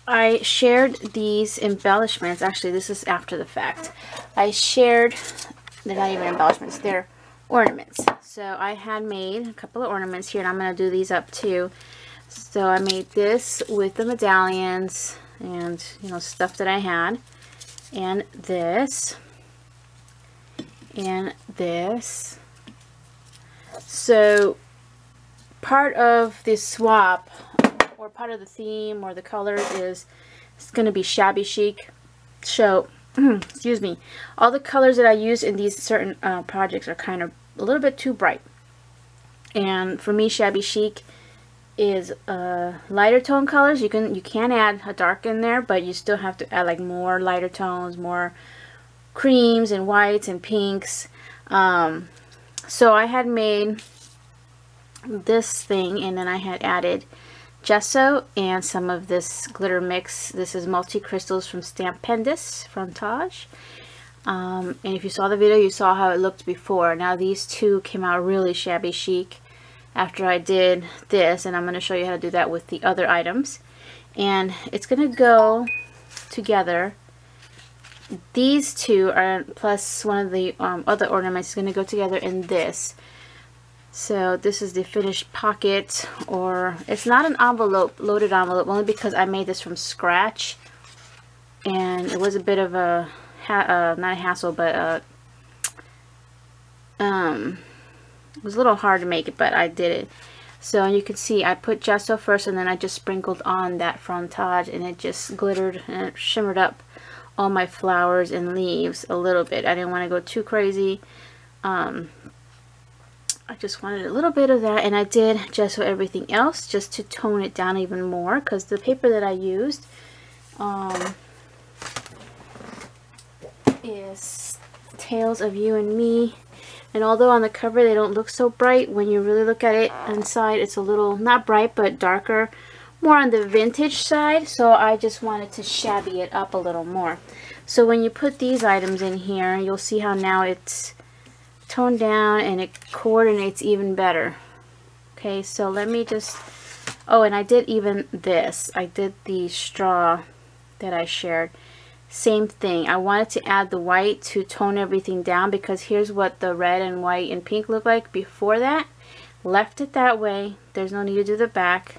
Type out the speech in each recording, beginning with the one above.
I shared these embellishments. Actually, this is after the fact. I shared, they're not even embellishments, they're ornaments. So I had made a couple of ornaments here, and I'm going to do these up too. So I made this with the medallions and, you know, stuff that I had. And this. And this. So part of this swap, or part of the theme or the colors, is it's going to be shabby chic. So excuse me, all the colors that I use in these certain projects are kind of a little bit too bright, and for me shabby chic is lighter tone colors. You can add a dark in there, but you still have to add like more lighter tones, more creams and whites and pinks. So I had made this thing, and then I had added gesso and some of this glitter mix. This is multi crystals from Stampendous from Taj. And if you saw the video, you saw how it looked before. Now these two came out really shabby chic after I did this, and I'm going to show you how to do that with the other items. And it's going to go together. These two are, plus one of the other ornaments, is going to go together in this. So this is the finished pocket, or it's not an envelope, loaded envelope, only because I made this from scratch, and it was a bit of a not a hassle, but it was a little hard to make it, but I did it. So you can see I put gesso first, and then I just sprinkled on that from Taj, and it just glittered and it shimmered up all my flowers and leaves a little bit. I didn't want to go too crazy. I just wanted a little bit of that, and I did gesso everything else just to tone it down even more, because the paper that I used is Tales of You and Me, and although on the cover they don't look so bright, when you really look at it inside, it's a little, not bright, but darker, more on the vintage side. So I just wanted to shabby it up a little more. So when you put these items in here, you'll see how now it's toned down and it coordinates even better. Okay, so let me just, oh, and I did even this. I did the straw that I shared. Same thing. I wanted to add the white to tone everything down, because here's what the red and white and pink looked like before that. Left it that way. There's no need to do the back.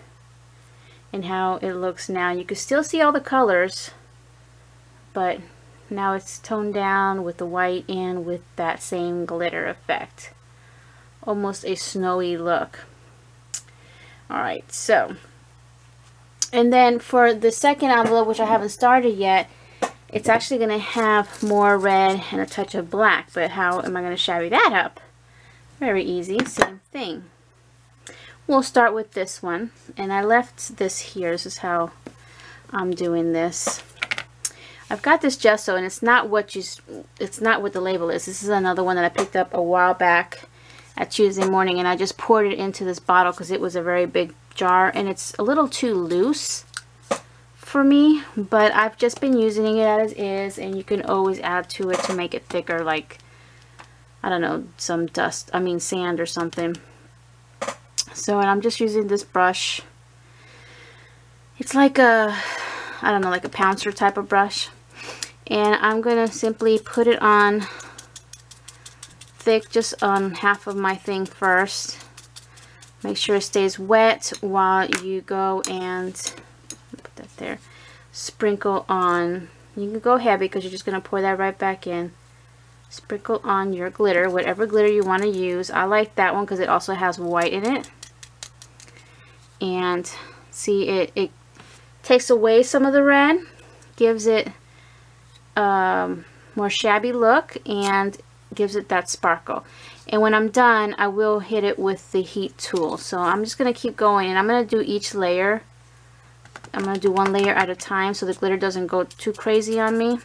And how it looks now. You can still see all the colors, but now it's toned down with the white and with that same glitter effect. Almost a snowy look. Alright, so. And then for the second envelope, which I haven't started yet, it's actually going to have more red and a touch of black. But how am I going to shabby that up? Very easy. Same thing. We'll start with this one. And I left this here. This is how I'm doing this. I've got this gesso, and it's not what the label is. This is another one that I picked up a while back at Tuesday morning, and I just poured it into this bottle because it was a very big jar, and it's a little too loose for me, but I've just been using it as is, and you can always add to it to make it thicker, like, I don't know, some sand or something. So, and I'm just using this brush. It's like a, I don't know, like a pouncer type of brush. And I'm going to simply put it on thick, just on half of my thing first. Make sure it stays wet while you go and, put that there, sprinkle on. You can go heavy because you're just going to pour that right back in. Sprinkle on your glitter, whatever glitter you want to use. I like that one because it also has white in it. And see, it takes away some of the red, gives it more shabby look, and gives it that sparkle. And when I'm done, I will hit it with the heat tool. So I'm just going to keep going, and I'm going to do each layer. I'm going to do one layer at a time so the glitter doesn't go too crazy on me.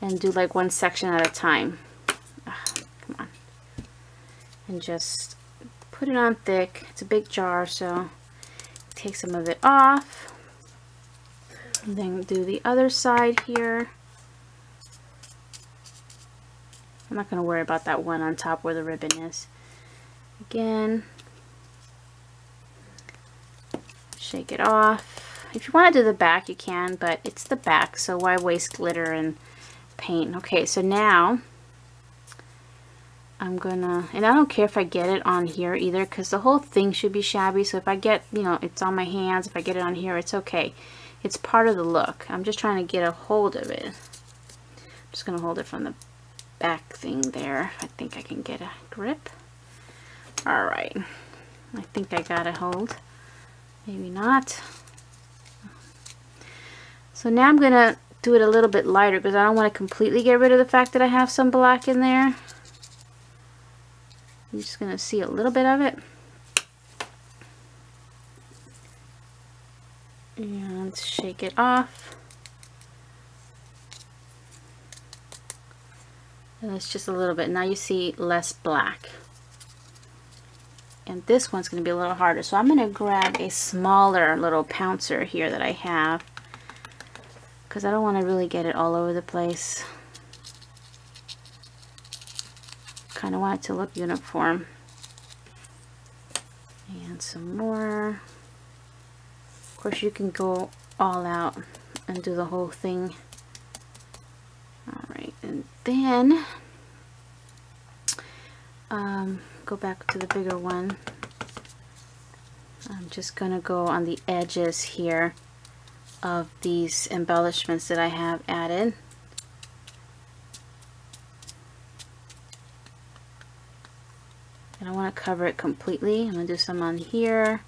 And do like one section at a time. Come on. And just put it on thick. It's a big jar, so take some of it off. And then do the other side here. I'm not going to worry about that one on top where the ribbon is. Again. Shake it off. If you want to do the back, you can, but it's the back, so why waste glitter and paint? Okay, so now I'm gonna, and I don't care if I get it on here either, because the whole thing should be shabby. So if I get, you know, it's on my hands, if I get it on here, it's okay. It's part of the look. I'm just trying to get a hold of it. I'm just gonna hold it from the back thing there. I think I can get a grip. All right, I think I got a hold. Maybe not. So now I'm gonna do it a little bit lighter because I don't want to completely get rid of the fact that I have some black in there. You're just gonna see a little bit of it. And shake it off. And it's just a little bit. Now you see less black. And this one's going to be a little harder. So I'm going to grab a smaller little pouncer here that I have, because I don't want to really get it all over the place. Kind of want it to look uniform. And some more. Of course, you can go all out and do the whole thing. Alright, and then go back to the bigger one. I'm just going to go on the edges here of these embellishments that I have added. And I want to cover it completely. I'm going to do some on here,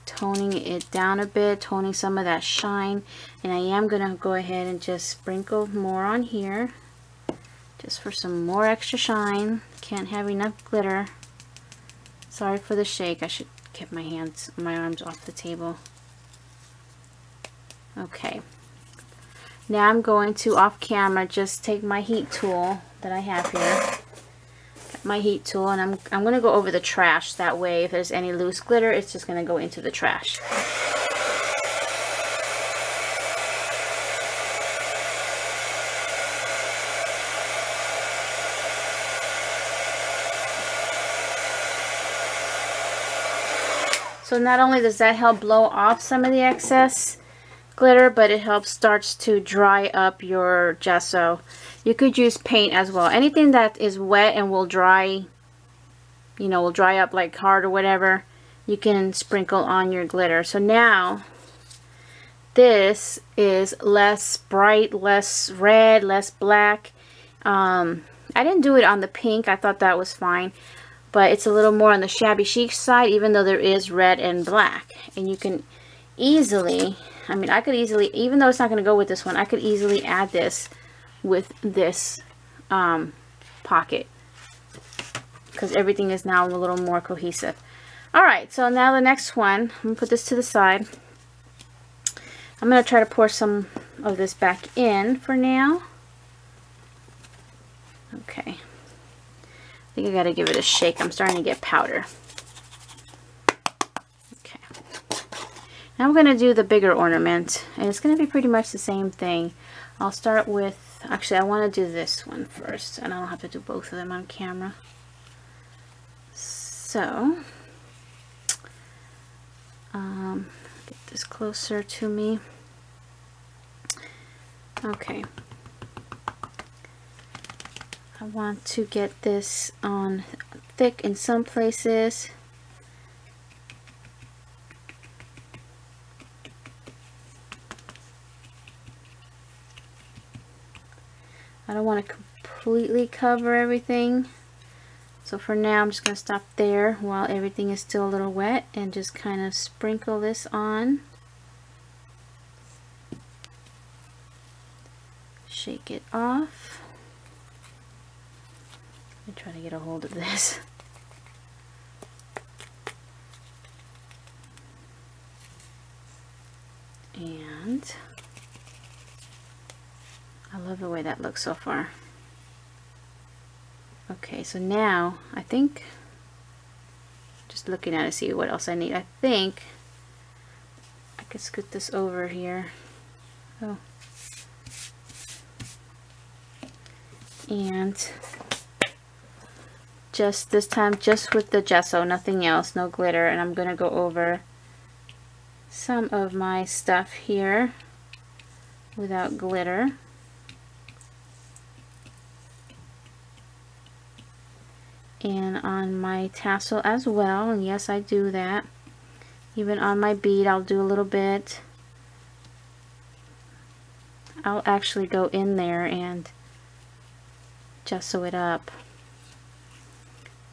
toning it down a bit, toning some of that shine. And I am going to go ahead and just sprinkle more on here, just for some more extra shine. Can't have enough glitter. Sorry for the shake. I should get my arms off the table. Okay. Now I'm going to, off camera, just take my heat tool that I have here. My heat tool, and I'm going to go over the trash. That way, if there's any loose glitter, it's just going to go into the trash. So not only does that help blow off some of the excess glitter, but it helps starts to dry up your gesso. You could use paint as well. Anything that is wet and will dry, you know, will dry up like hard or whatever, you can sprinkle on your glitter. So now this is less bright, less red, less black. I didn't do it on the pink. I thought that was fine. But it's a little more on the shabby chic side, even though there is red and black. And you can easily, I mean, I could easily, even though it's not going to go with this one, I could easily add this with this pocket, because everything is now a little more cohesive. Alright, so now the next one, I'm going to put this to the side. I'm going to try to pour some of this back in for now. Okay. I think I got to give it a shake. I'm starting to get powder. Okay. Now I'm going to do the bigger ornament, and it's going to be pretty much the same thing. I'll start with, actually I want to do this one first, and I don't have to do both of them on camera. So, get this closer to me. Okay. I want to get this on thick in some places. I don't want to completely cover everything. So for now, I'm just going to stop there while everything is still a little wet and just kind of sprinkle this on. Shake it off. I'm trying to get a hold of this. And I love the way that looks so far. Okay, so now I think, just looking at it, see what else I need. I think I could scoot this over here. Oh. And just this time, just with the gesso, nothing else, no glitter, and I'm gonna go over some of my stuff here without glitter. And on my tassel as well, and yes, I do that. Even on my bead, I'll do a little bit. I'll actually go in there and gesso it up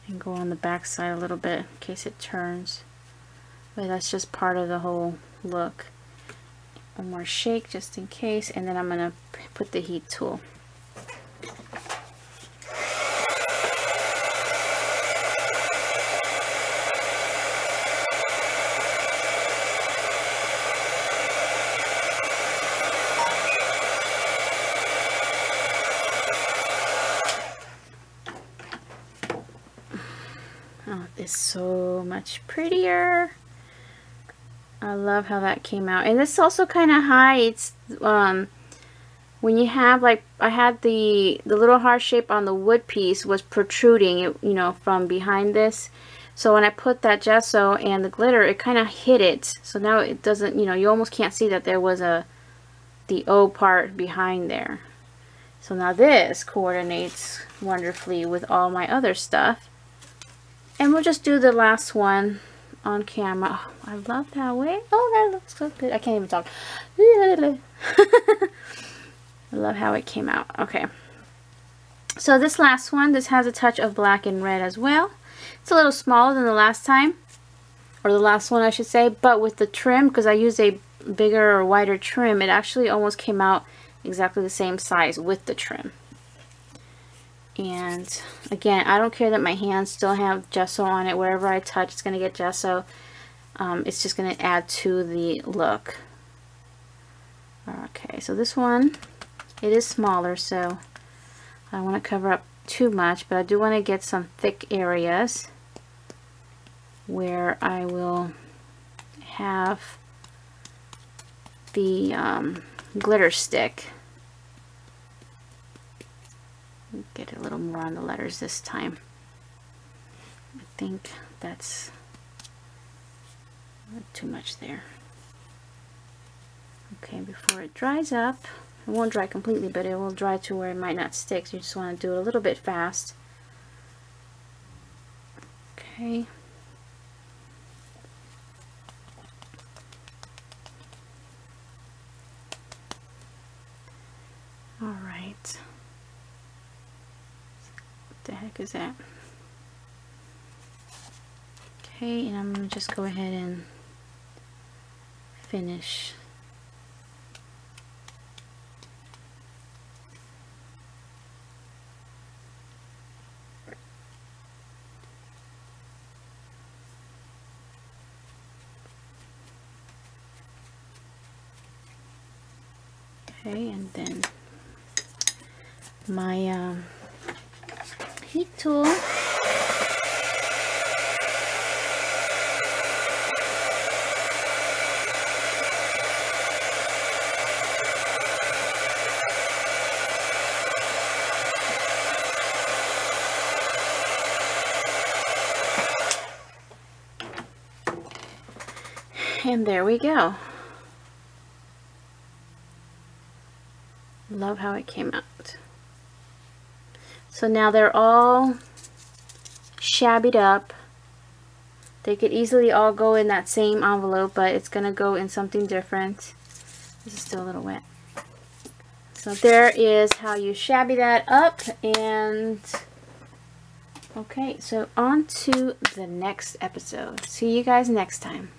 and go on the back side a little bit in case it turns. But that's just part of the whole look. One more shake just in case, and then I'm going to put the heat tool. Oh, it's so much prettier. I love how that came out. And it's also kind of high. It's when you have, like, I had the little heart shape on the wood piece was protruding, you know, from behind this. So when I put that gesso and the glitter, it kind of hit it. So now it doesn't, you know, you almost can't see that there was the O part behind there. So now this coordinates wonderfully with all my other stuff. And we'll just do the last one on camera. Oh, I love that way. Oh, that looks so good. I can't even talk. I love how it came out. Okay. So this last one, this has a touch of black and red as well. It's a little smaller than the last time. Or the last one, I should say. But with the trim, because I used a bigger or wider trim, it actually almost came out exactly the same size with the trim. And again, I don't care that my hands still have gesso on it. Wherever I touch, it's going to get gesso. It's just going to add to the look. Okay, so this one, it is smaller, so I don't want to cover up too much, but I do want to get some thick areas where I will have the glitter stick. Get a little more on the letters this time. I think that's too much there. Okay, before it dries up, it won't dry completely, but it will dry to where it might not stick. So you just want to do it a little bit fast. Okay. All right. The heck is that? Okay, and I'm going to just go ahead and finish. Okay, and then my heat tool. And there we go. Love how it came out. So now they're all shabbied up. They could easily all go in that same envelope, but it's going to go in something different. This is still a little wet. So there is how you shabby that up. And okay, so on to the next episode. See you guys next time.